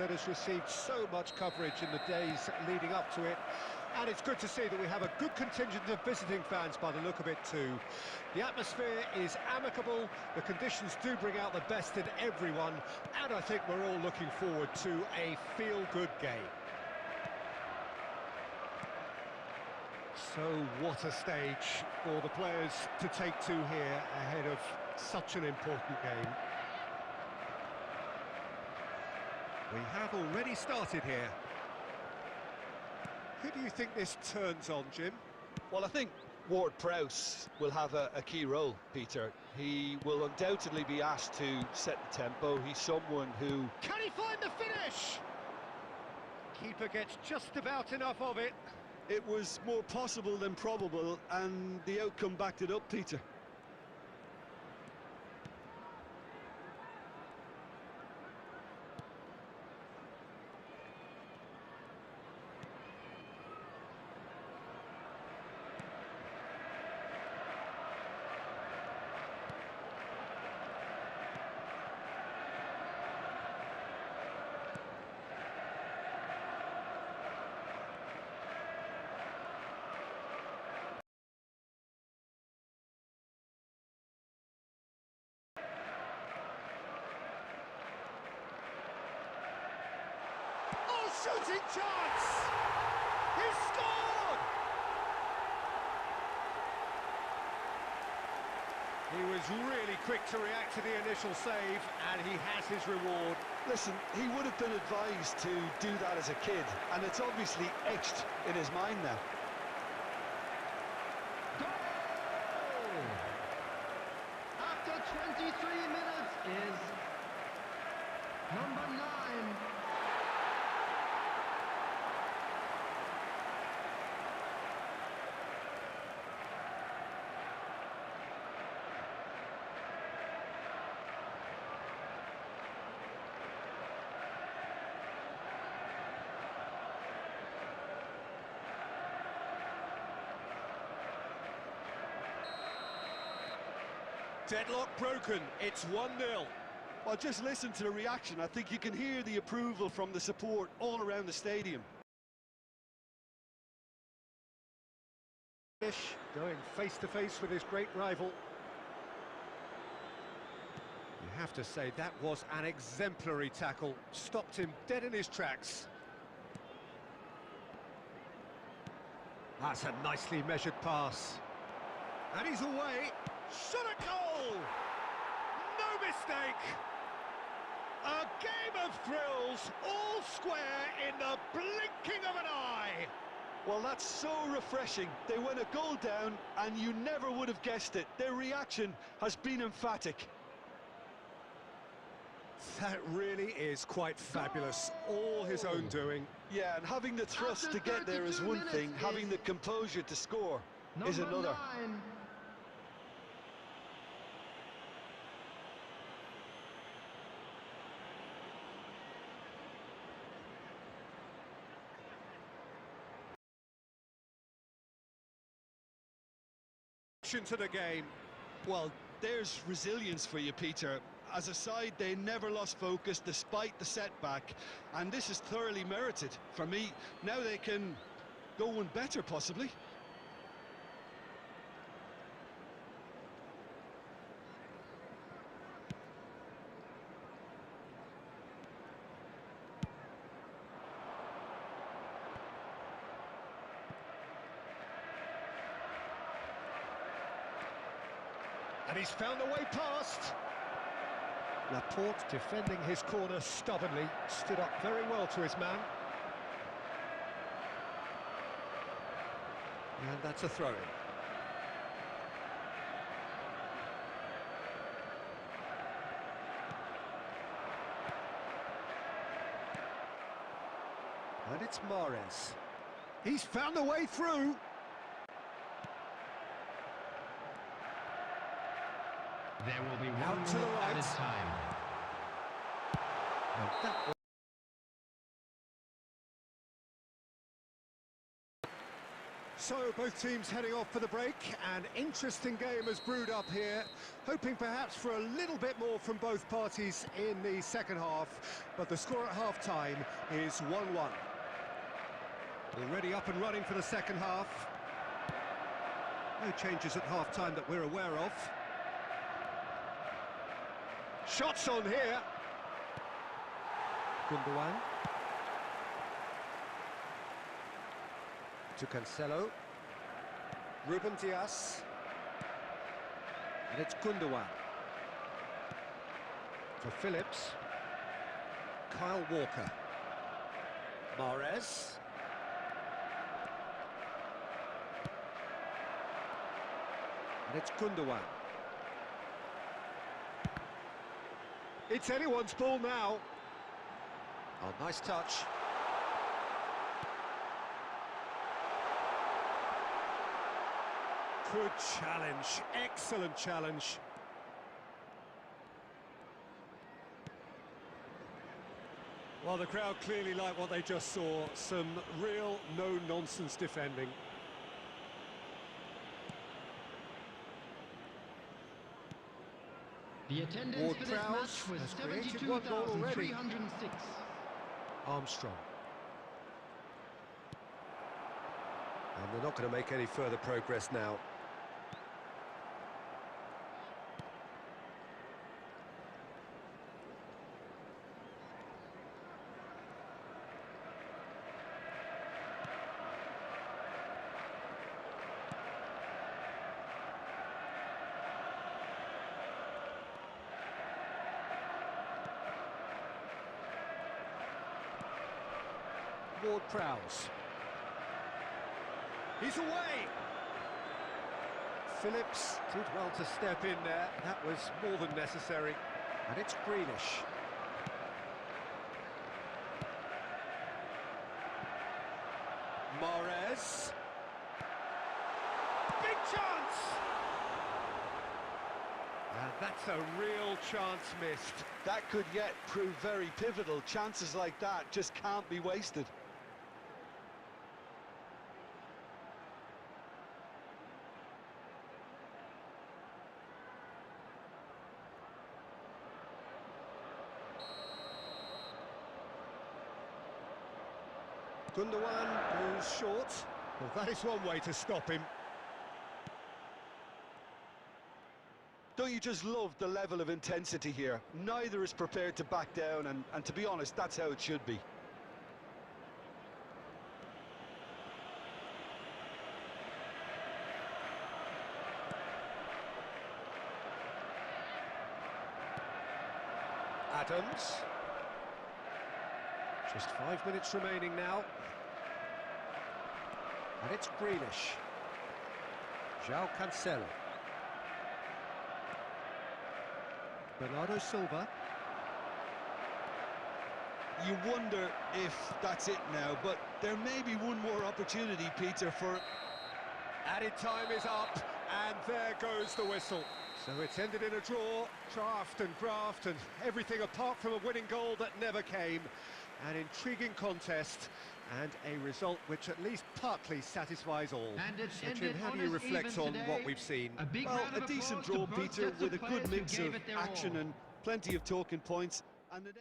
that has received so much coverage in the days leading up to it. And it's good to see that we have a good contingent of visiting fans by the look of it too. The atmosphere is amicable, the conditions do bring out the best in everyone, and I think we're all looking forward to a feel-good game. So what a stage for the players to take to here ahead of such an important game. We have already started here. Who do you think this turns on, Jim? Well, I think Ward-Prowse will have a key role, Peter. He will undoubtedly be asked to set the tempo. He's someone who... Can he find the finish? Keeper gets just about enough of it. It was more possible than probable, and the outcome backed it up, Peter. Shooting chance! He's scored! He was really quick to react to the initial save, and he has his reward. Listen, he would have been advised to do that as a kid, and it's obviously etched in his mind now. Goal! After 23 minutes is number 9. Deadlock broken, it's 1-0. Well, just listen to the reaction. I think you can hear the approval from the support all around the stadium. Going face-to-face with his great rival. You have to say that was an exemplary tackle. Stopped him dead in his tracks. That's a nicely measured pass. And he's away. Shot at goal! No mistake! A game of thrills, all square in the blinking of an eye! Well, that's so refreshing. They went a goal down, and you never would have guessed it. Their reaction has been emphatic. That really is quite fabulous. All his own doing. Yeah, and having the thrust to get there is one thing. Having the composure to score is another. 9. To the game. Well, there's resilience for you, Peter. As a side, they never lost focus despite the setback, and this is thoroughly merited. For me, now they can go one better, possibly. And he's found a way past. Laporte defending his corner stubbornly, stood up very well to his man. And that's a throw-in. And it's Mahrez. He's found a way through. There will be Out one to the minute right. added time. And that So both teams heading off for the break. An interesting game has brewed up here, hoping perhaps for a little bit more from both parties in the second half, but the score at half-time is 1-1. Already up and running for the second half. No changes at half-time that we're aware of. Shots on here. Gundogan. To Cancelo. Ruben Dias. And it's Gundogan. For Phillips. Kyle Walker. Mahrez. And it's Gundogan. It's anyone's ball now. Oh, nice touch. Good challenge, excellent challenge. Well, the crowd clearly like what they just saw. Some real no-nonsense defending. The attendance Ward for this Prowse match was has created one goal already. 72,306. Armstrong. And they're not going to make any further progress now. Ward Prowse. He's away! Phillips did well to step in there. That was more than necessary. And it's Grealish. Mahrez. Big chance! And that's a real chance missed. That could yet prove very pivotal. Chances like that just can't be wasted. Gundogan goes short. Well, that is one way to stop him. Don't you just love the level of intensity here? Neither is prepared to back down, and to be honest, that's how it should be. Adams. Just 5 minutes remaining now. And it's Grealish. João Cancelo. Bernardo Silva. You wonder if that's it now, but there may be one more opportunity, Peter, for... Added time is up, and there goes the whistle. So it's ended in a draw, draft and graft, and everything apart from a winning goal that never came. An intriguing contest, and a result which at least partly satisfies all. And it's so, Jim, how do you reflect on what we've seen? Well, a decent draw, Peter, with a good mix of action and plenty of talking points. And it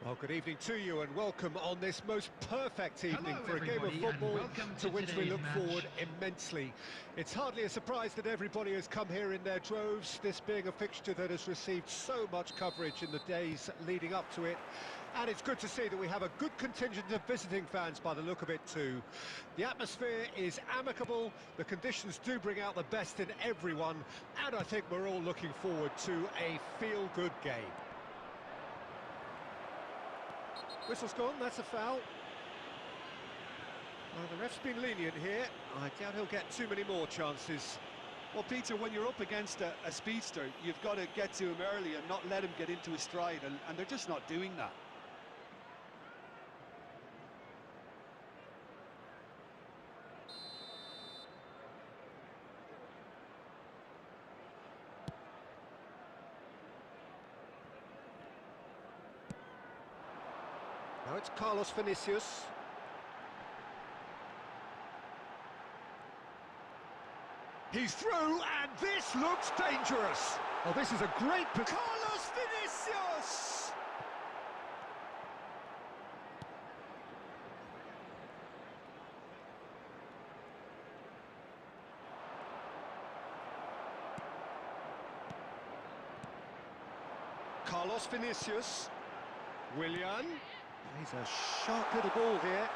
Well, good evening to you and welcome on this most perfect evening Hello, for a game of everybody, football and welcome to which we today's look match. forward immensely. It's hardly a surprise that everybody has come here in their droves, this being a fixture that has received so much coverage in the days leading up to it. And it's good to see that we have a good contingent of visiting fans by the look of it too. The atmosphere is amicable, the conditions do bring out the best in everyone, and I think we're all looking forward to a feel-good game. Whistle's gone, that's a foul. Well, the ref's been lenient here. I doubt he'll get too many more chances. Well, Peter, when you're up against a speedster, you've got to get to him early and not let him get into his stride, and they're just not doing that. Now it's Carlos Vinicius. He's through, and this looks dangerous. Oh, this is a great... Carlos Vinicius! Carlos Vinicius. Willian. He's a sharp little ball here.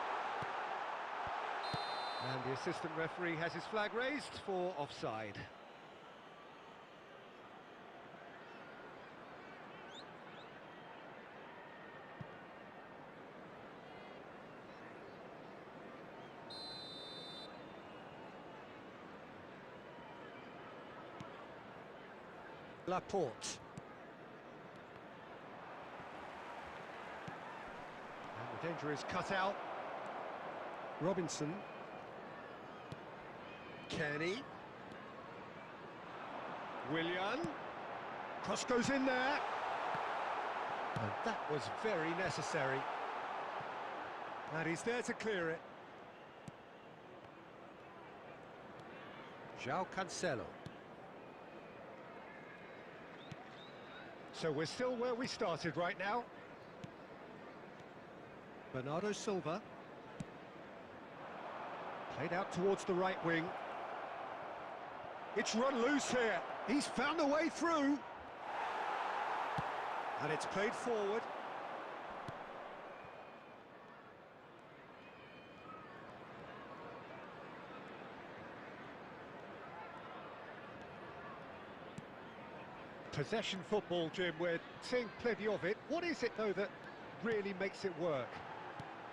And the assistant referee has his flag raised for offside. Laporte. And the danger is cut out. Robinson. Kenny. Willian. Cross goes in there. And that was very necessary. And he's there to clear it. João Cancelo. So we're still where we started right now. Bernardo Silva. Played out towards the right wing. It's run loose here. He's found a way through. And it's played forward. Possession football, Jim, we're seeing plenty of it. What is it, though, that really makes it work?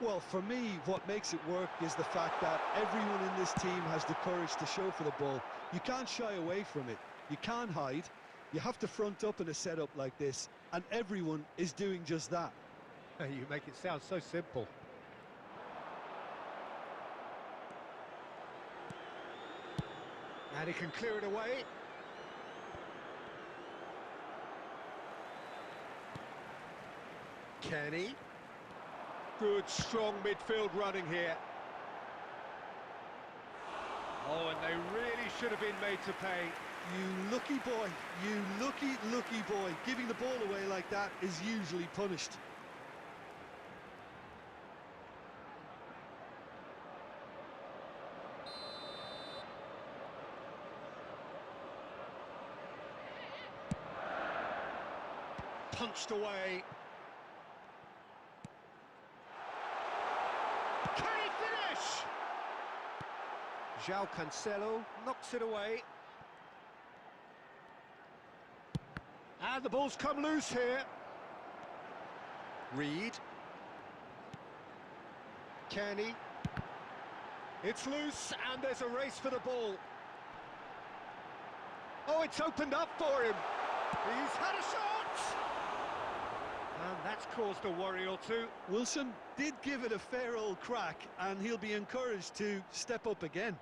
Well, for me, what makes it work is the fact that everyone in this team has the courage to show for the ball. You can't shy away from it. You can't hide. You have to front up in a setup like this, and everyone is doing just that. You make it sound so simple. And he can clear it away. Kenny. Good, strong midfield running here. Oh, and they really should have been made to pay. You lucky boy, you lucky boy. Giving the ball away like that is usually punished. Punched away. Can he finish? João Cancelo knocks it away. And the ball's come loose here. Reed. Kenny. It's loose, and there's a race for the ball. Oh, it's opened up for him. He's had a shot! And that's caused a worry or two. Wilson did give it a fair old crack, and he'll be encouraged to step up again.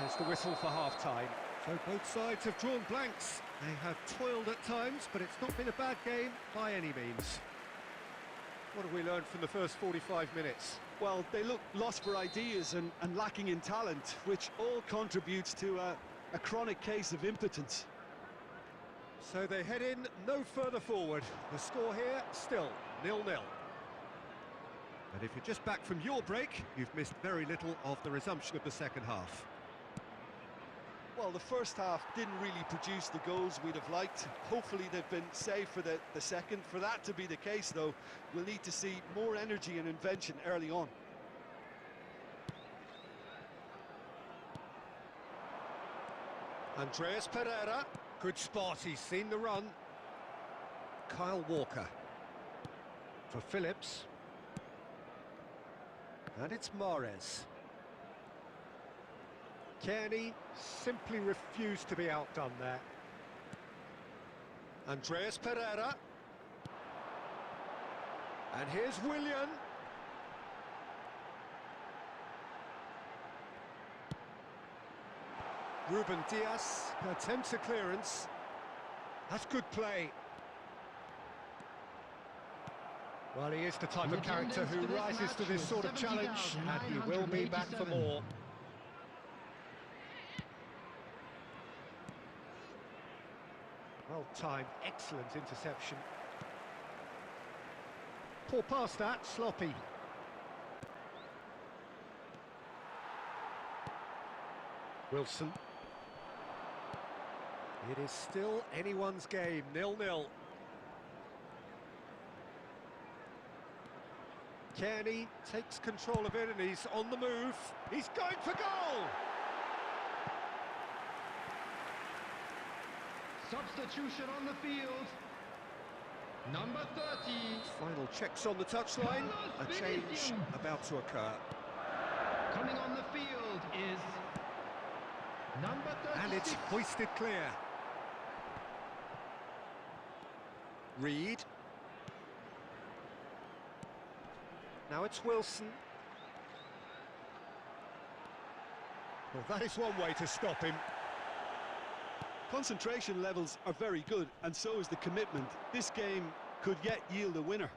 There's the whistle for half-time. So both sides have drawn blanks. They have toiled at times, but it's not been a bad game by any means. What have we learned from the first 45 minutes? Well, they look lost for ideas and lacking in talent, which all contributes to a chronic case of impotence. So they head in no further forward. The score here, still 0-0. And if you're just back from your break, you've missed very little of the resumption of the second half. Well, the first half didn't really produce the goals we'd have liked. Hopefully they've been saved for the second. For that to be the case, though, we'll need to see more energy and invention early on. Andreas Pereira, good spot, he's seen the run. Kyle Walker for Phillips. And it's Mahrez. Kearney simply refused to be outdone there. Andreas Pereira. And here's Willian. Ruben Diaz attempts a clearance. That's good play. Well, he is the type of character who rises to this sort of challenge, and he will be back for more. Well-timed, excellent interception. Poor pass that, sloppy. Wilson. It is still anyone's game, 0-0. Kearney takes control of it and he's on the move. He's going for goal! Substitution on the field. Number 30. Final checks on the touchline. A change about to occur. Coming on the field is number 36. And it's hoisted clear. Reed. Now it's Wilson. Well, that is one way to stop him. Concentration levels are very good, and so is the commitment. This game could yet yield a winner.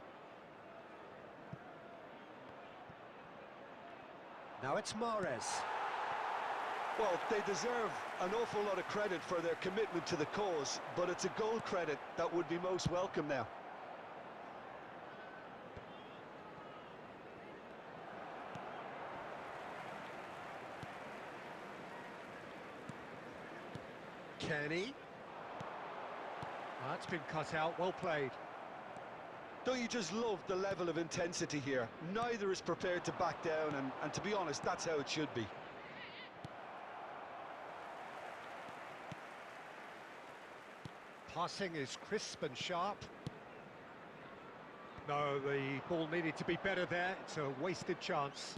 Now it's Mahrez. Well, they deserve an awful lot of credit for their commitment to the cause, but it's a goal credit that would be most welcome now. Kearney. That's been cut out, well played. Don't you just love the level of intensity here? Neither is prepared to back down, and to be honest, that's how it should be. Passing is crisp and sharp. No, the ball needed to be better there. It's a wasted chance.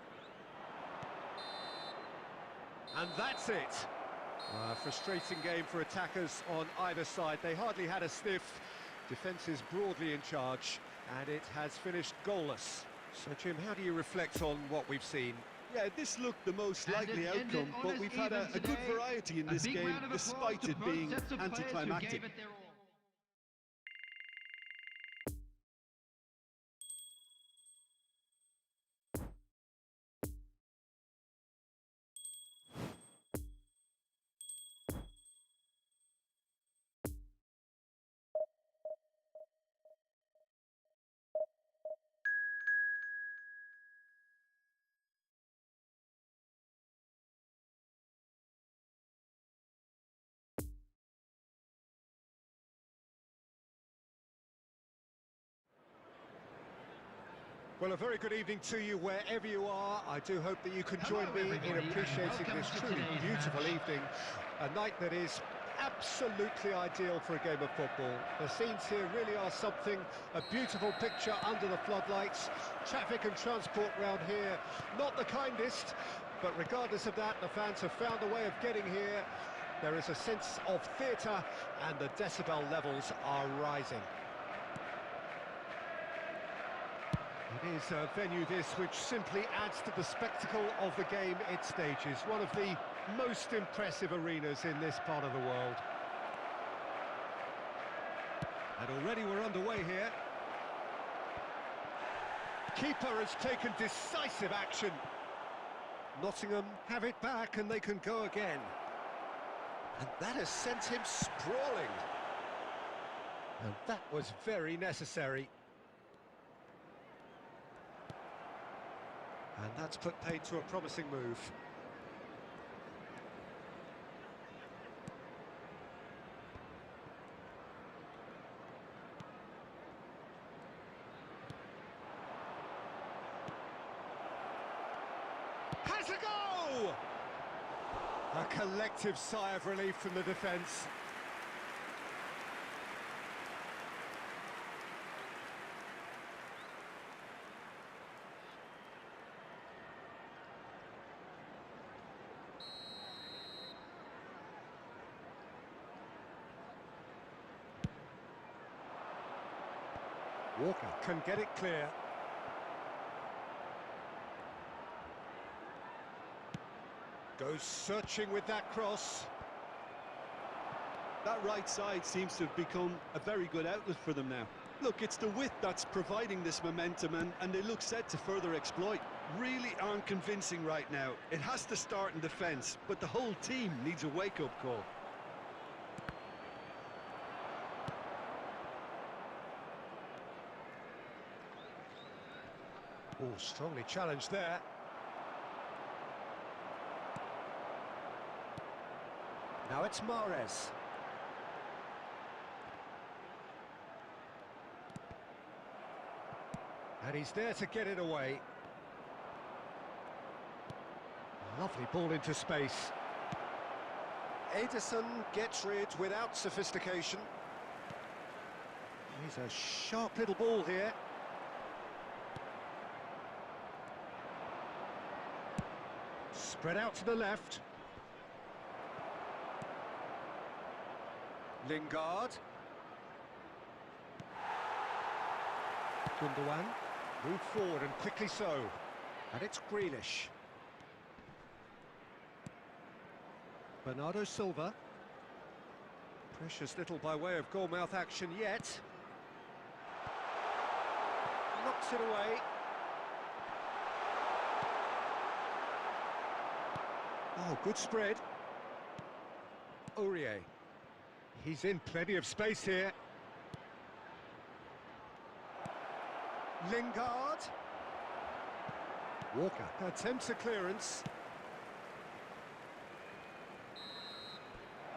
And that's it. A frustrating game for attackers on either side. They hardly had a sniff. Defence is broadly in charge, and it has finished goalless. So, Jim, how do you reflect on what we've seen? Yeah, this looked the most likely outcome, but we've had a good variety in this game, despite it being anticlimactic. Well, a very good evening to you wherever you are. I do hope that you can join me in appreciating this truly beautiful evening. A night that is absolutely ideal for a game of football. The scenes here really are something, a beautiful picture under the floodlights. Traffic and transport round here, not the kindest, but regardless of that, the fans have found a way of getting here. There is a sense of theatre and the decibel levels are rising. It is a venue this which simply adds to the spectacle of the game it stages. One of the most impressive arenas in this part of the world. And already we're underway here. Keeper has taken decisive action. Nottingham have it back and they can go again. And that has sent him sprawling. And that was very necessary. And that's put paid to a promising move. has a go! A collective sigh of relief from the defence. Walker can get it clear. Goes searching with that cross. That right side seems to have become a very good outlet for them now. Look, it's the width that's providing this momentum, and they look set to further exploit. Really aren't convincing right now. It has to start in defence, but the whole team needs a wake-up call. Oh, strongly challenged there. Now it's Mahrez. And he's there to get it away. Lovely ball into space. Ederson gets rid without sophistication. He's a sharp little ball here. Spread out to the left. Lingard. Gundogan. Move forward and quickly so. And it's Grealish. Bernardo Silva. Precious little by way of goal-mouth action yet. Knocks it away. Oh, good spread. Aurier. He's in plenty of space here. Lingard. Walker attempts a clearance.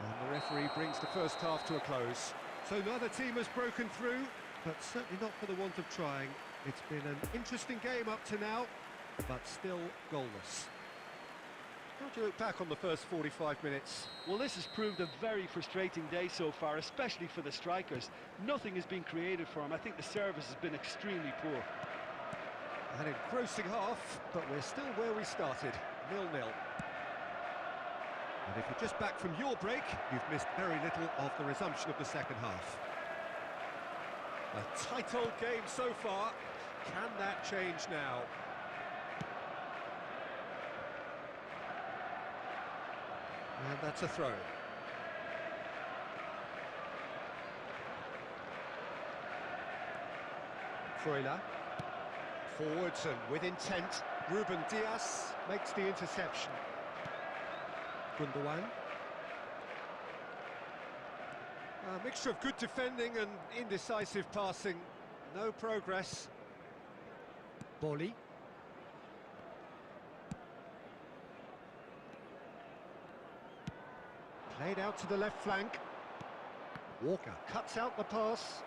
And the referee brings the first half to a close. So neither team has broken through, but certainly not for the want of trying. It's been an interesting game up to now, but still goalless. How do you look back on the first 45 minutes? Well, this has proved a very frustrating day so far, especially for the strikers. Nothing has been created for them. I think the service has been extremely poor. An engrossing half, but we're still where we started, 0-0. And if you're just back from your break, you've missed very little of the resumption of the second half. A tight old game so far. Can that change now? And that's a throw. Freuler. Forwards and with intent. Ruben Dias makes the interception. Gundogan. A mixture of good defending and indecisive passing. No progress. Bolly. Played out to the left flank. Walker cuts out the pass.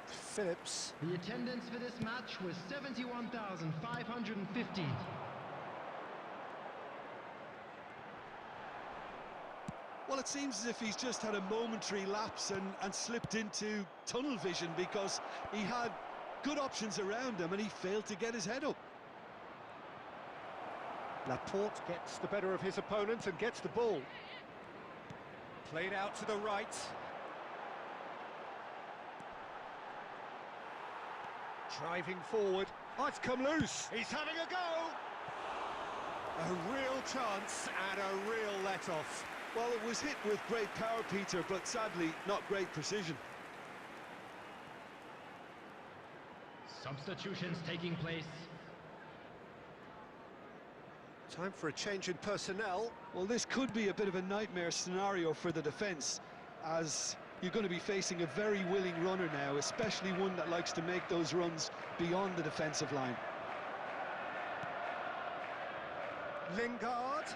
Phillips. The attendance for this match was 71,550. Well, it seems as if he's just had a momentary lapse and slipped into tunnel vision, because he had good options around him and he failed to get his head up. Laporte gets the better of his opponent and gets the ball. Played out to the right. Driving forward. Oh, it's come loose. He's having a go. A real chance and a real let-off. Well, it was hit with great power, Peter, but sadly not great precision. Substitutions taking place. Time for a change in personnel. Well, this could be a bit of a nightmare scenario for the defence, as you're going to be facing a very willing runner now, especially one that likes to make those runs beyond the defensive line. Lingard.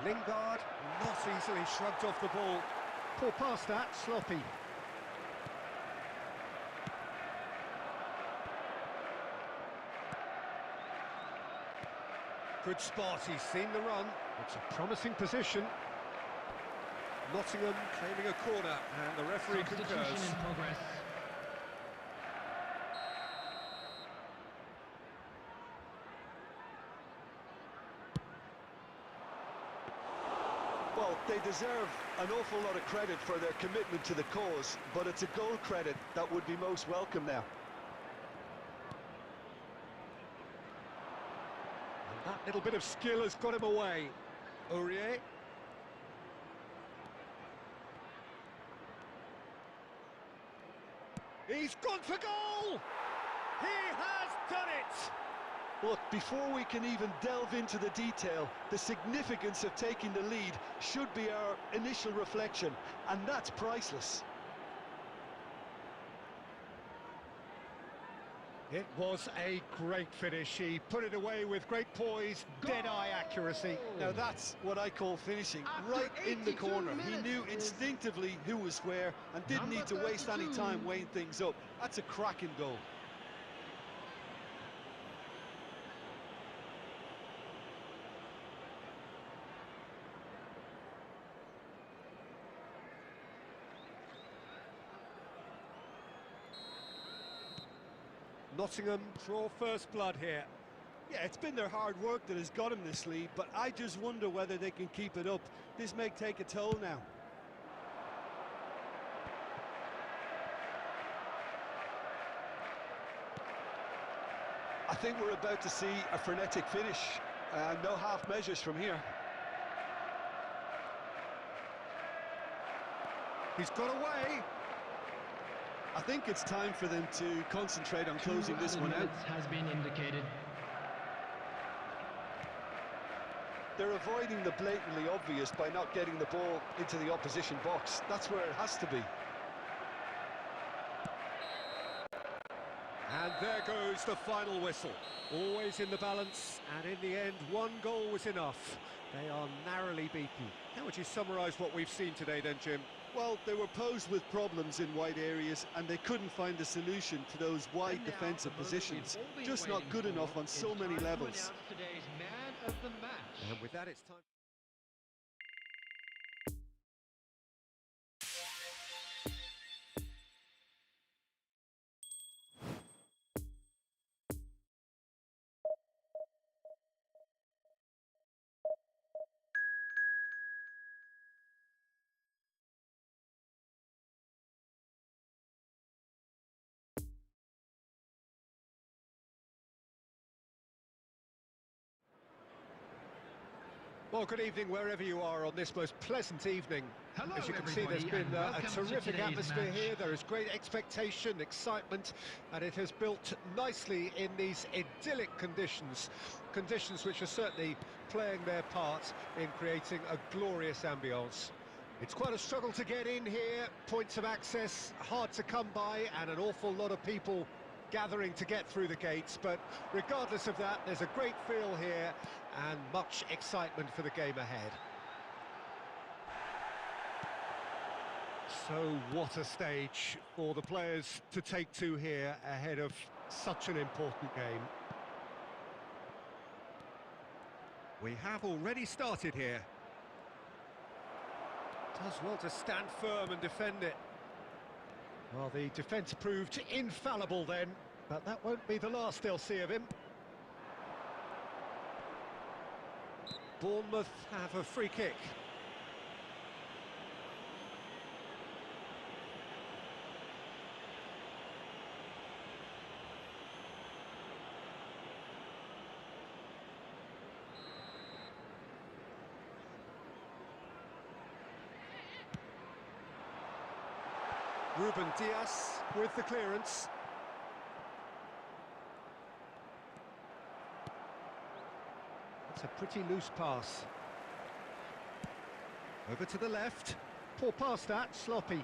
Lingard not easily shrugged off the ball. Poor pass that, sloppy. Good spot, he's seen the run. It's a promising position. Nottingham claiming a corner, and the referee Substitution concurs. in progress. Well, they deserve an awful lot of credit for their commitment to the cause, but it's a goal credit that would be most welcome now. And that little bit of skill has got him away. Aurier. He's gone for goal! He has done it! Look, before we can even delve into the detail, the significance of taking the lead should be our initial reflection, and that's priceless. It was a great finish. He put it away with great poise, dead-eye accuracy. Now that's what I call finishing, After right in the 82 corner. He minutes knew is instinctively who was where and didn't number need to waste any 32. time weighing things up. That's a cracking goal. Nottingham draw first blood here. Yeah, it's been their hard work that has got them this lead, but I just wonder whether they can keep it up. This may take a toll now. I think we're about to see a frenetic finish. No half measures from here. He's got away. I think it's time for them to concentrate on 2 closing this added one out. minutes has been indicated. They're avoiding the blatantly obvious by not getting the ball into the opposition box. That's where it has to be. And there goes the final whistle. Always in the balance, and in the end, one goal was enough. They are narrowly beaten. How would you summarise what we've seen today then, Jim? Well, they were posed with problems in wide areas and they couldn't find a solution to those wide And now, defensive the moment positions. we've all been Just not waiting good for. enough on so It's many time to levels. announce today's man of the match. And with that, it's time. Well, good evening wherever you are on this most pleasant evening. Hello, As you can see, there's everybody, been and a welcome to terrific today's atmosphere match. here. There is great expectation, excitement, and it has built nicely in these idyllic conditions. Conditions which are certainly playing their part in creating a glorious ambience. It's quite a struggle to get in here, points of access hard to come by, and an awful lot of people gathering to get through the gates, but regardless of that, there's a great feel here and much excitement for the game ahead. So what a stage for the players to take to here ahead of such an important game. We have already started here. Does well to stand firm and defend it. Well, the defence proved infallible then, but that won't be the last they'll see of him. Bournemouth have a free kick. Ruben Dias with the clearance. It's a pretty loose pass. Over to the left. Poor pass that, sloppy.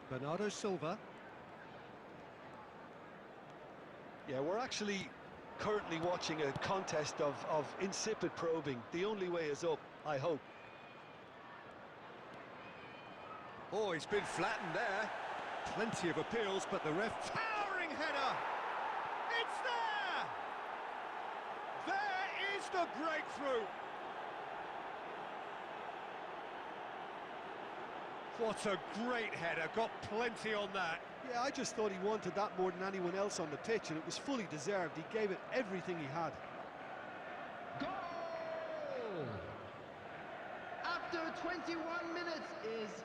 Bernardo Silva. Yeah, we're actually currently watching a contest of insipid probing. The only way is up, I hope. Oh, he's been flattened there. Plenty of appeals, but the ref... Towering header! It's there! There is the breakthrough! What a great header, got plenty on that. Yeah, I just thought he wanted that more than anyone else on the pitch, and it was fully deserved. He gave it everything he had. Goal! After 21 minutes is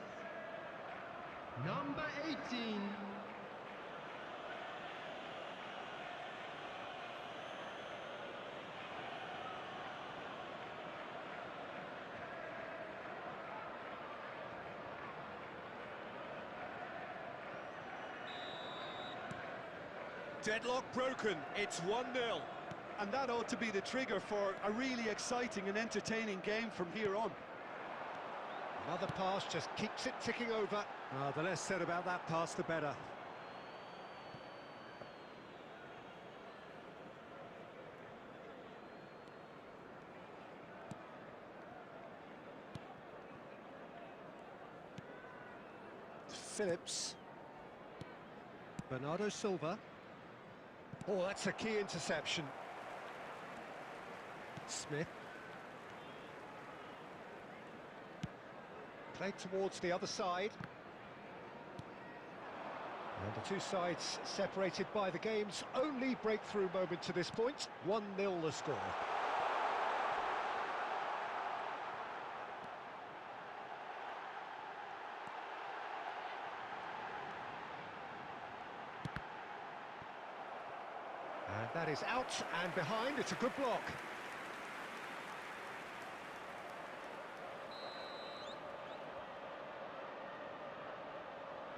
number 18. Deadlock broken, it's 1-0. And that ought to be the trigger for a really exciting and entertaining game from here on. Another pass just keeps it ticking over. The less said about that pass, the better. Phillips. Bernardo Silva. Oh, that's a key interception. Smith. Played towards the other side. And the two sides separated by the game's only breakthrough moment to this point. 1-0 the score. And that is out and behind. It's a good block.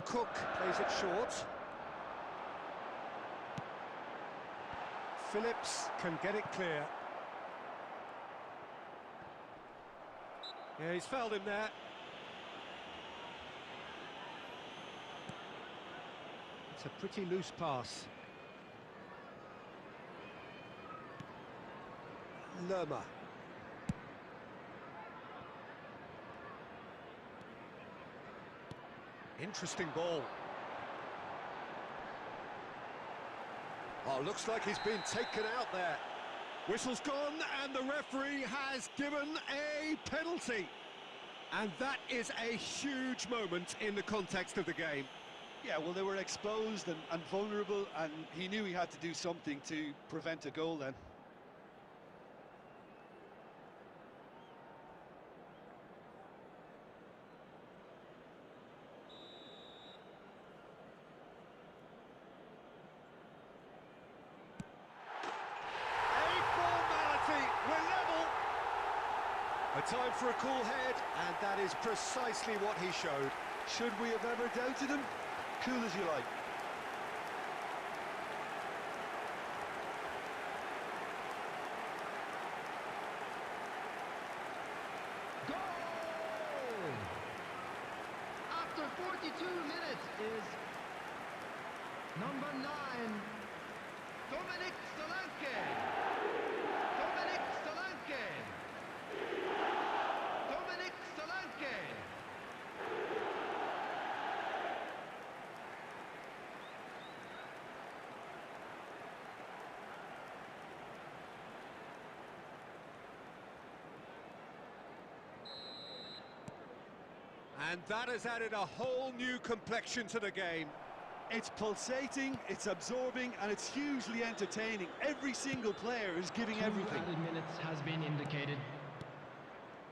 Cook plays it short. Phillips can get it clear. Yeah, he's fouled him there. It's a pretty loose pass. Lerma. Interesting ball. Oh, looks like he's been taken out there. Whistle's gone and the referee has given a penalty. And that is a huge moment in the context of the game. Yeah, well, they were exposed and vulnerable, and he knew he had to do something to prevent a goal then. A time for a cool head, and that is precisely what he showed. Should we have ever doubted him? Cool as you like. Goal! After 42 minutes is number 9, Dominic Solanke. Dominic Solanke. Dominic Solanke. And that has added a whole new complexion to the game. It's pulsating, it's absorbing, and it's hugely entertaining. Every single player is giving 2 everything. added minutes has been indicated.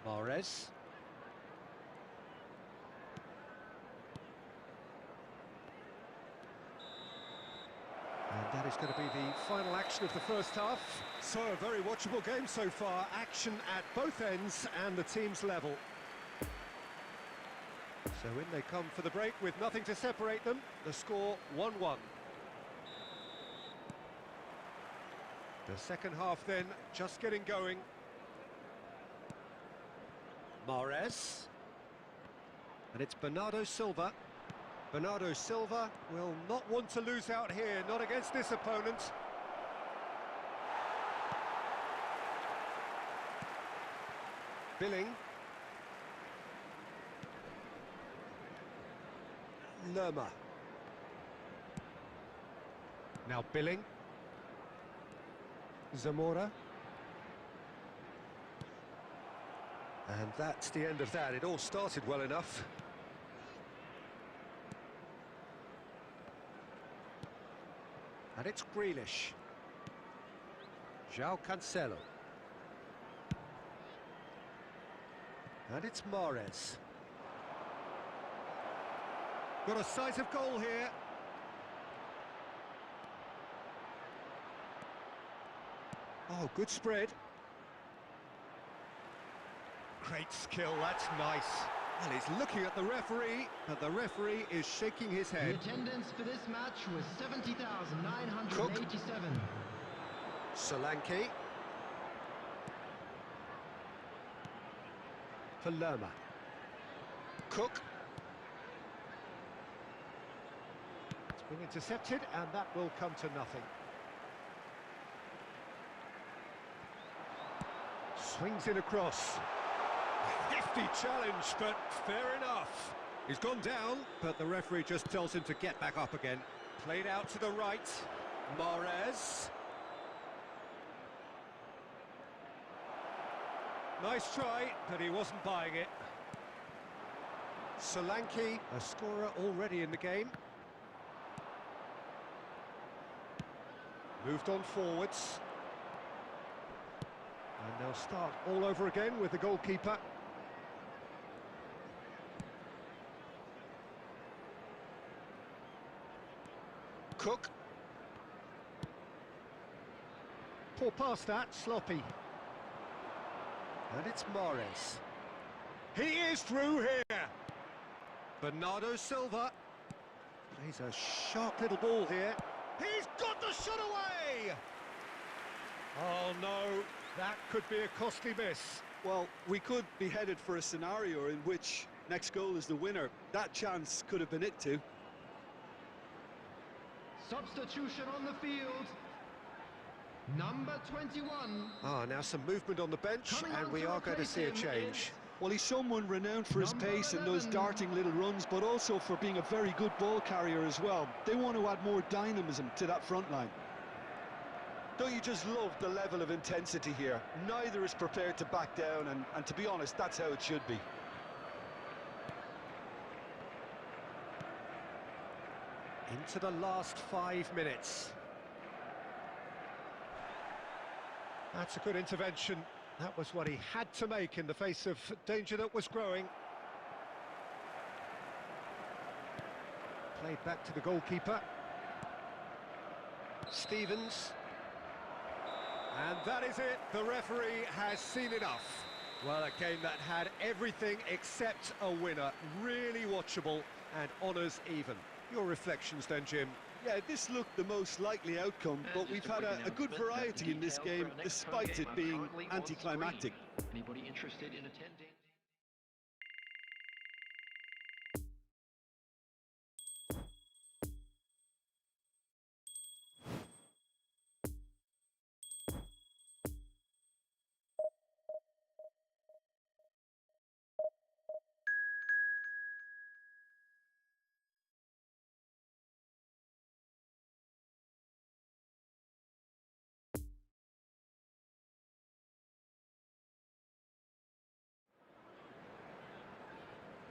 Mahrez. And that is going to be the final action of the first half. So a very watchable game so far. Action at both ends and the team's level. So in they come for the break with nothing to separate them. The score 1-1. The second half then just getting going. Mahrez. And it's Bernardo Silva. Bernardo Silva will not want to lose out here, not against this opponent. Billing. Lerma. Now Billing. Zamora. And that's the end of that. It all started well enough. And it's Grealish. João Cancelo. And it's Mahrez. Got a sight of goal here. Oh, good spread. Great skill, that's nice. Well, he's looking at the referee, but the referee is shaking his The head. attendance for this match was 70,987. Solanke. For Lerma. Cook. It's been intercepted, and that will come to nothing. Swings in across. Hefty challenge, but fair enough. He's gone down, but the referee just tells him to get back up again. Played out to the right. Mahrez. Nice try, but he wasn't buying it. Solanke, a scorer already in the game. Moved on forwards. And they'll start all over again with the goalkeeper. Cook. Poor pass that, sloppy. And it's Mahrez. He is through here. Bernardo Silva. Plays a sharp little ball here. He's got the shot away! Oh no, that could be a costly miss. Well, we could be headed for a scenario in which next goal is the winner. That chance could have been it too. Substitution on the field. Number 21. Now some movement on the bench, Coming and on we to are going to replace see a him change. is Well, he's someone renowned for his Number pace and those 11. darting little runs, but also for being a very good ball carrier as well. They want to add more dynamism to that front line. Don't you just love the level of intensity here? Neither is prepared to back down, and to be honest, that's how it should be. Into the last 5 minutes. That's a good intervention. That was what he had to make in the face of danger that was growing. Played back to the goalkeeper. Stevens. And that is it. The referee has seen enough. Well, a game that had everything except a winner. Really watchable and honours even. Your reflections then, Jim? Yeah, this looked the most likely outcome, but we've had a good variety in this game, despite it being anticlimactic. Anybody interested in attending?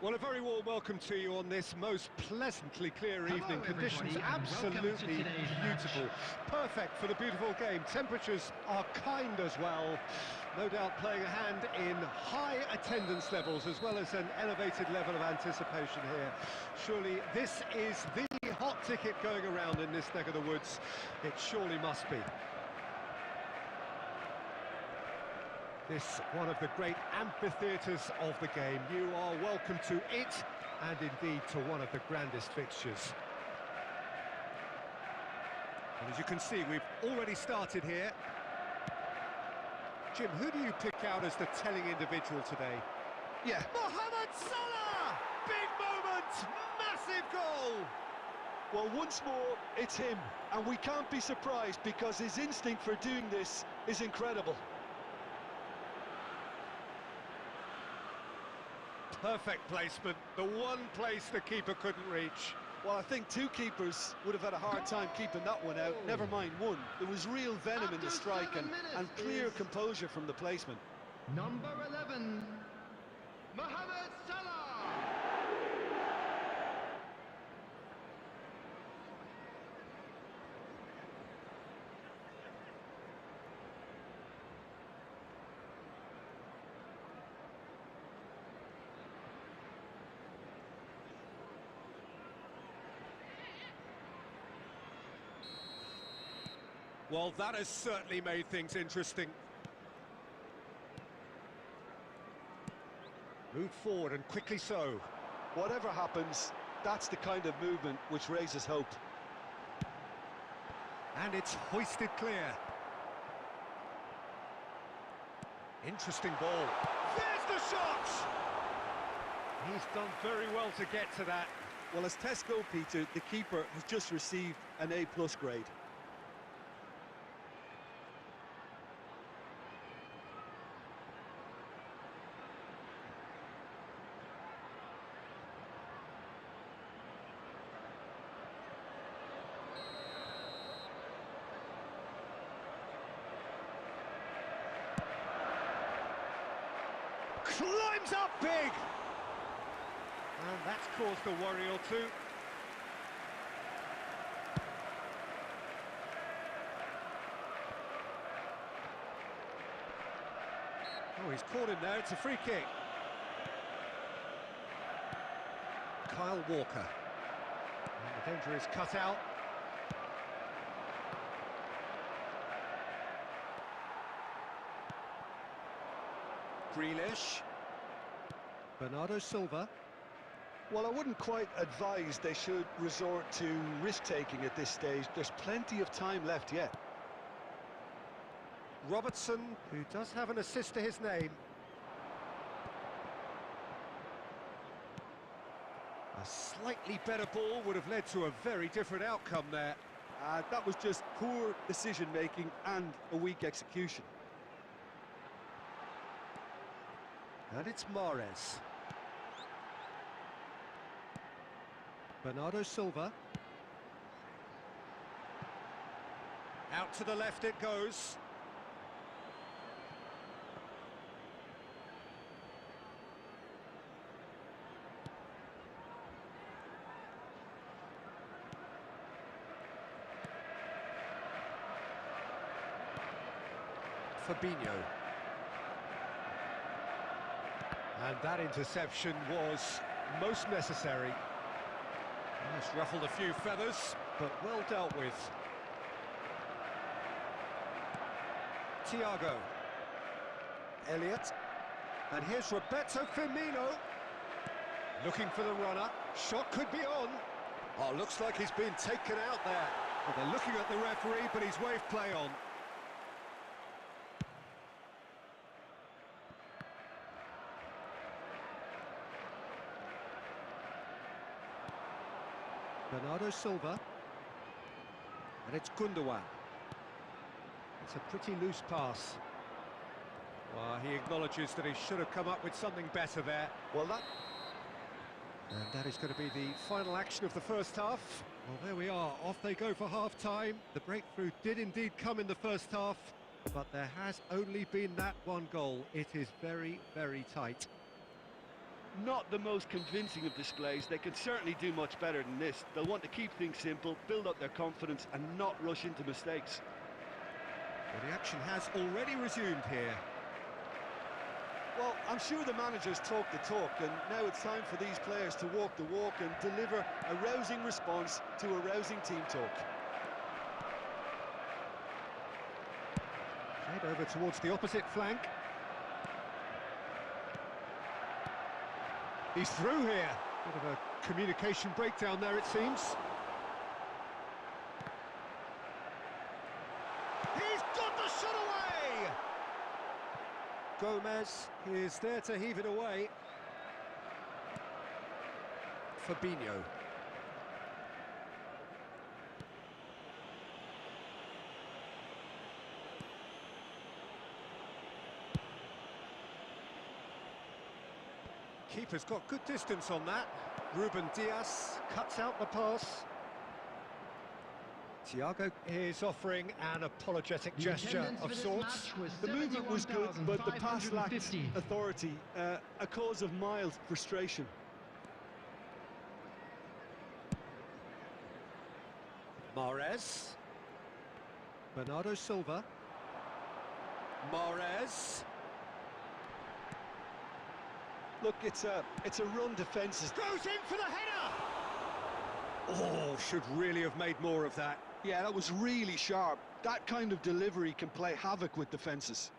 Well, a very warm welcome to you on this most pleasantly clear Hello, evening. Conditions everybody, and welcome to absolutely today's beautiful. match. Perfect for the beautiful game. Temperatures are kind as well. No doubt playing a hand in high attendance levels as well as an elevated level of anticipation here. Surely this is the hot ticket going around in this neck of the woods. It surely must be. This one of the great amphitheatres of the game. You are welcome to it, and indeed to one of the grandest fixtures. And as you can see, we've already started here. Jim, who do you pick out as the telling individual today? Yeah. Mohamed Salah! Big moment! Massive goal! Well, once more, it's him, and we can't be surprised because his instinct for doing this is incredible. Perfect placement, the one place the keeper couldn't reach. Well, I think two keepers would have had a hard time keeping that one out, never mind one. There was real venom in the After strike 7 and minutes clear is composure from the placement. number 11, Mohamed Salah. Well, that has certainly made things interesting. Moved forward, and quickly so. Whatever happens, that's the kind of movement which raises hope. And it's hoisted clear. Interesting ball. There's the shot! He's done very well to get to that. Well, as tests go, Peter, the keeper has just received an A+ grade. Climbs up big! And that's caused a worry or two. Oh, he's caught him there, it's a free kick. Kyle Walker. And the danger is cut out. Grealish. Bernardo Silva. Well, I wouldn't quite advise they should resort to risk-taking at this stage. There's plenty of time left yet. Robertson, who does have an assist to his name. A slightly better ball would have led to a very different outcome there. That was just poor decision-making and a weak execution. And it's Mahrez. Bernardo Silva. Out to the left it goes. Fabinho. And that interception was most necessary. It's ruffled a few feathers, but well dealt with. Thiago. Elliott. And here's Roberto Firmino. Looking for the runner. Shot could be on. Oh, looks like he's been taken out there. Well, they're looking at the referee, but he's waved play on. Bernardo Silva. And it's Gundogan. It's a pretty loose pass. Well, he acknowledges that he should have come up with something better there. Well, And that is going to be the final action of the first half. Well, there we are. Off they go for half-time. The breakthrough did indeed come in the first half, but there has only been that one goal. It is very, very tight. not the most convincing of displays. They can certainly do much better than this. They'll want to keep things simple, build up their confidence and not rush into mistakes. Well, the action has already resumed here. Well, I'm sure the managers talk the talk, and now it's time for these players to walk the walk and deliver a rousing response to a rousing team talk. Played over towards the opposite flank. He's through here. Bit of a communication breakdown there, it seems. He's got the shot away! Gomez is there to heave it away. Fabinho. Keeper's got good distance on that. Ruben Diaz cuts out the pass. Thiago is offering an apologetic gesture of sorts. The movement was good, but the pass lacked authority, a cause of mild frustration. Mahrez. Bernardo Silva. Mahrez. Look, it's a run defence. Goes in for the header! Oh, should really have made more of that. Yeah, that was really sharp. That kind of delivery can play havoc with defences.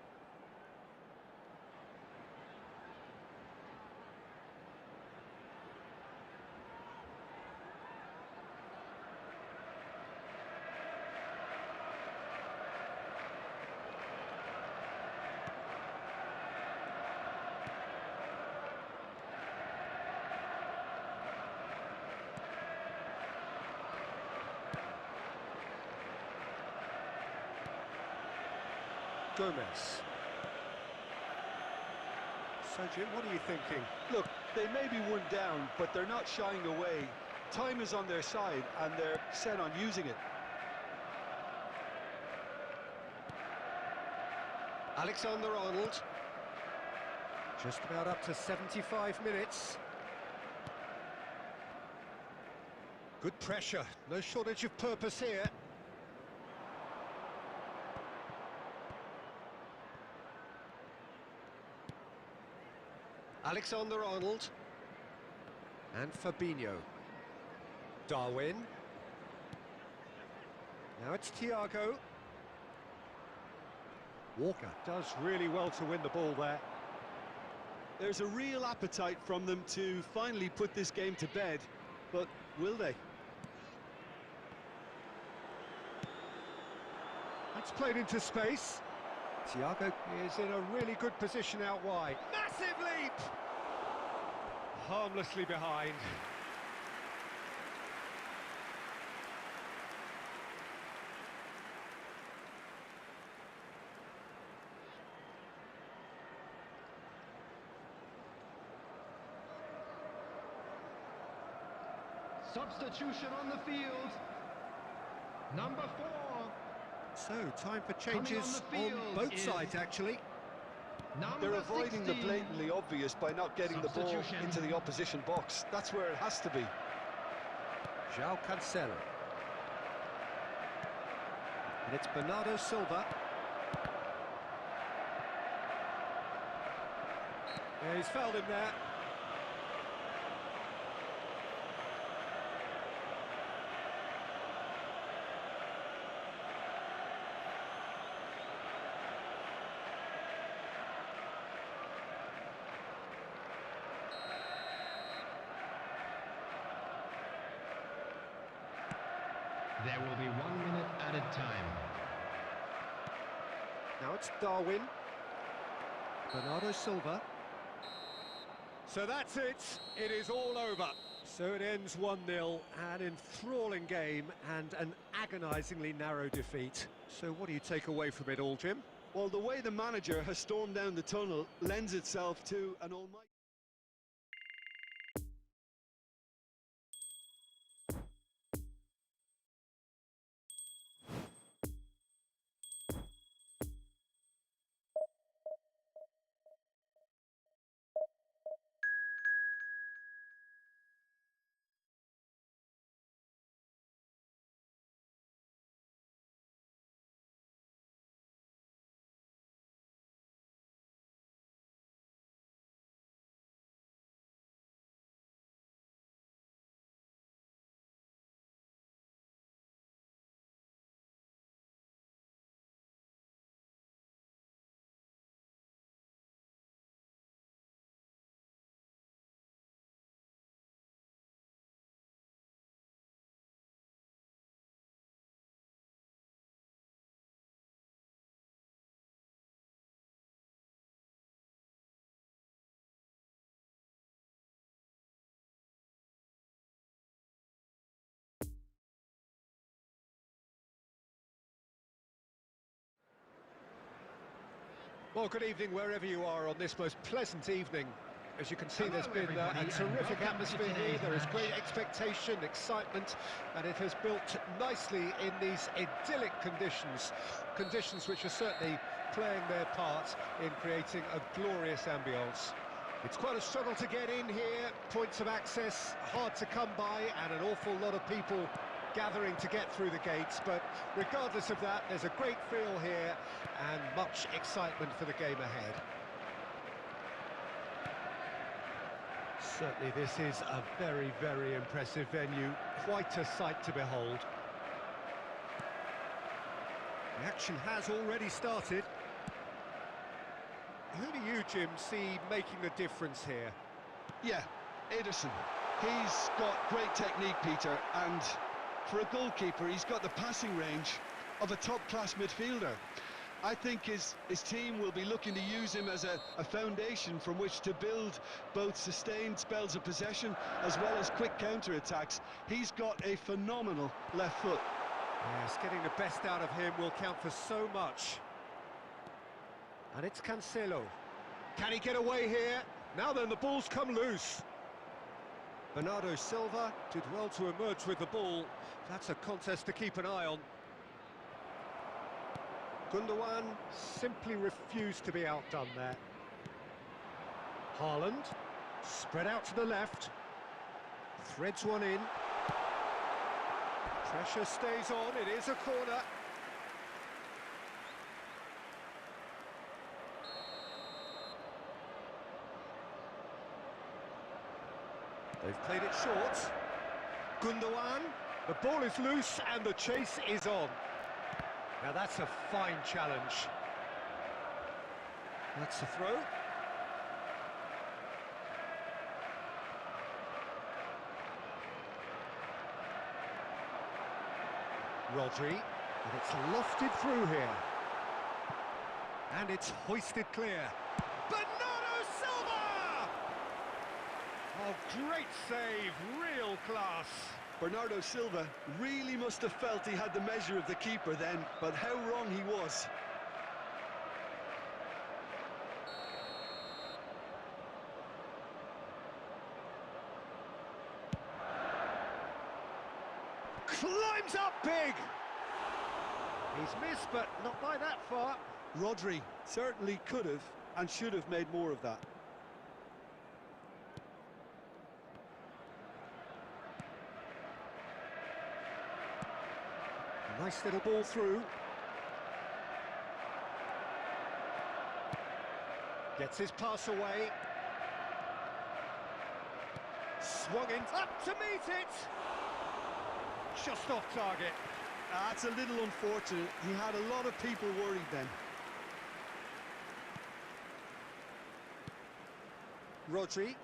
Gomez. So, Jim, what are you thinking? Look, they may be one down, but they're not shying away. Time is on their side, and they're set on using it. Alexander-Arnold. Just about up to 75 minutes. Good pressure, no shortage of purpose here. Alexander-Arnold. And Fabinho. Darwin. Now it's Thiago. Walker does really well to win the ball there. There's a real appetite from them to finally put this game to bed, but will they? That's played into space. Thiago is in a really good position out wide. Massive leap! Harmlessly behind. Substitution on the field. Number 4. So, time for changes on both sides, actually. They're avoiding 16. The blatantly obvious by not getting the ball into the opposition box. That's where it has to be. João Cancelo. And it's Bernardo Silva. Yeah, he's fouled him there. There will be 1 minute added time. Now it's Darwin. Bernardo Silva. So that's it. It is all over. So it ends 1-0, an enthralling game and an agonisingly narrow defeat. So what do you take away from it all, Jim? Well, the way the manager has stormed down the tunnel lends itself to an almighty... Well, good evening wherever you are on this most pleasant evening. As you can see, Hello, there's been a everybody, and terrific welcome to atmosphere here. today's There is match. great expectation, excitement, and it has built nicely in these idyllic conditions. Conditions which are certainly playing their part in creating a glorious ambience. It's quite a struggle to get in here, points of access hard to come by, and an awful lot of people gathering to get through the gates, but regardless of that, there's a great feel here and much excitement for the game ahead. Certainly this is a very, very impressive venue, quite a sight to behold. The action has already started. Who do you, Jim, see making the difference here? Yeah, Ederson. He's got great technique, Peter, and for a goalkeeper, he's got the passing range of a top-class midfielder. I think his team will be looking to use him as a foundation from which to build both sustained spells of possession as well as quick counter-attacks. He's got a phenomenal left foot. Yes, getting the best out of him will count for so much. And it's Cancelo. Can he get away here? Now then, the ball's come loose. Bernardo Silva did well to emerge with the ball. That's a contest to keep an eye on. Gundogan simply refused to be outdone there. Haaland, spread out to the left. Threads one in. Pressure stays on, it is a corner. They've played it short. Gundogan, the ball is loose and the chase is on. Now that's a fine challenge. That's a throw. Rodri, and it's lofted through here. And it's hoisted clear. Bernardo Silva! Oh, great save, real class. Bernardo Silva really must have felt he had the measure of the keeper then, but how wrong he was. Climbs up big! He's missed, but not by that far. Rodri certainly could have and should have made more of that. Nice little ball through. Gets his pass away. Swung in, up to meet it! Just off target. That's a little unfortunate. He had a lot of people worried then. Rodri.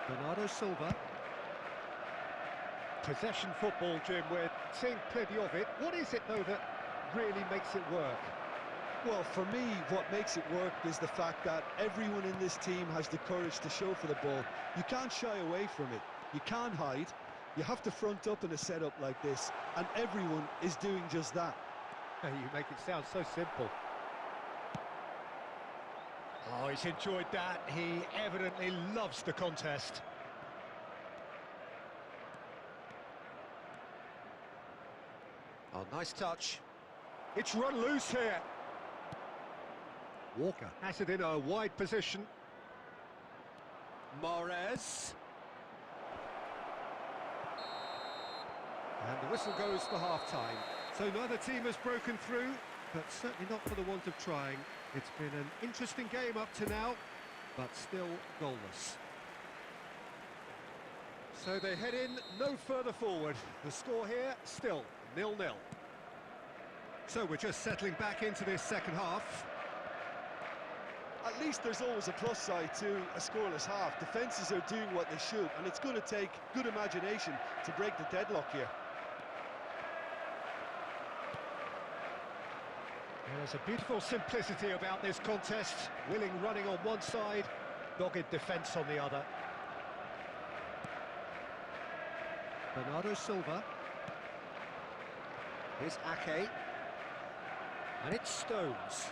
Bernardo Silva. Possession football, Jim, we're seeing plenty of it. What is it, though, that really makes it work? Well, for me, what makes it work is the fact that everyone in this team has the courage to show for the ball. You can't shy away from it. You can't hide. You have to front up in a setup like this, and everyone is doing just that. You make it sound so simple. Oh, he's enjoyed that. He evidently loves the contest. Oh, nice touch. It's run loose here. Walker has it in a wide position. Mahrez. And the whistle goes for half-time. So neither team has broken through, but certainly not for the want of trying. It's been an interesting game up to now, but still goalless. So they head in no further forward. The score here, still 0-0. So we're just settling back into this second half. At least there's always a plus side to a scoreless half. Defences are doing what they should, and it's going to take good imagination to break the deadlock here. There's a beautiful simplicity about this contest. Willing running on one side, Dogged defence on the other. Bernardo Silva. Here's Ake. And it's Stones.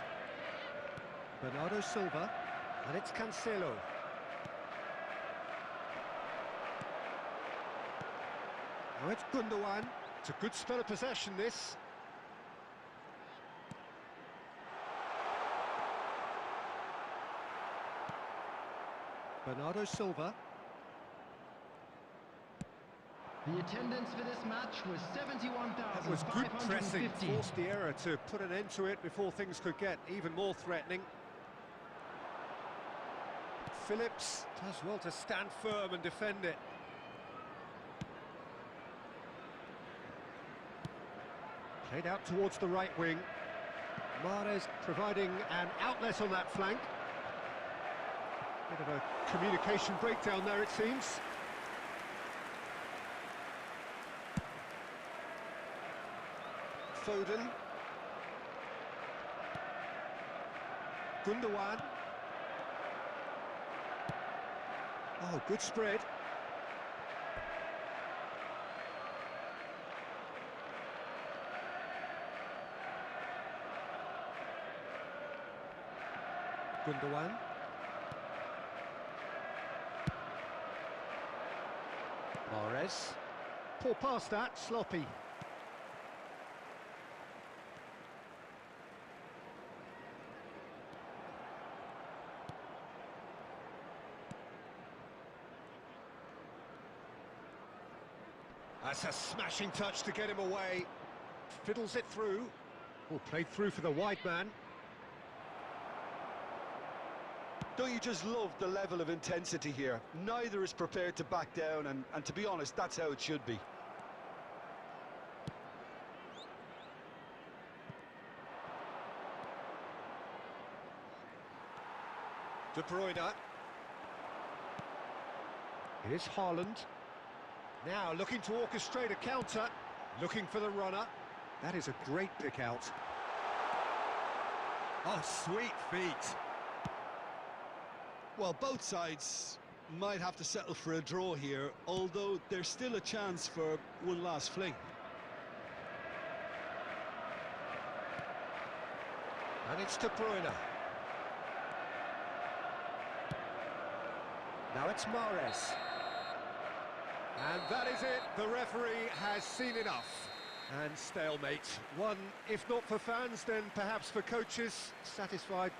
Bernardo Silva. And it's Cancelo. Now it's Gundogan. It's a good spell of possession, this. Bernardo Silva. The attendance for this match was That was good pressing, 71,550. forced the error to put an end to it before things could get even more threatening. Phillips does well to stand firm and defend it. Played out towards the right wing. Mahrez providing an outlet on that flank. Bit of a communication breakdown there, it seems. Foden. Gundogan. Oh, good spread. Gundogan. Mahrez. Poor pass that, sloppy. That's a smashing touch to get him away. Fiddles it through. Oh, played through for the wide man. Don't you just love the level of intensity here? Neither is prepared to back down, and to be honest, that's how it should be. De Bruyne. Here's Haaland. Now looking to orchestrate a counter, looking for the runner. That is a great pick out. Oh, sweet feet. Well, both sides might have to settle for a draw here, although there's still a chance for one last fling. And it's De Bruyne. Now it's Mahrez. And that is it. The referee has seen enough. And stalemate. One, if not for fans, then perhaps for coaches, satisfied by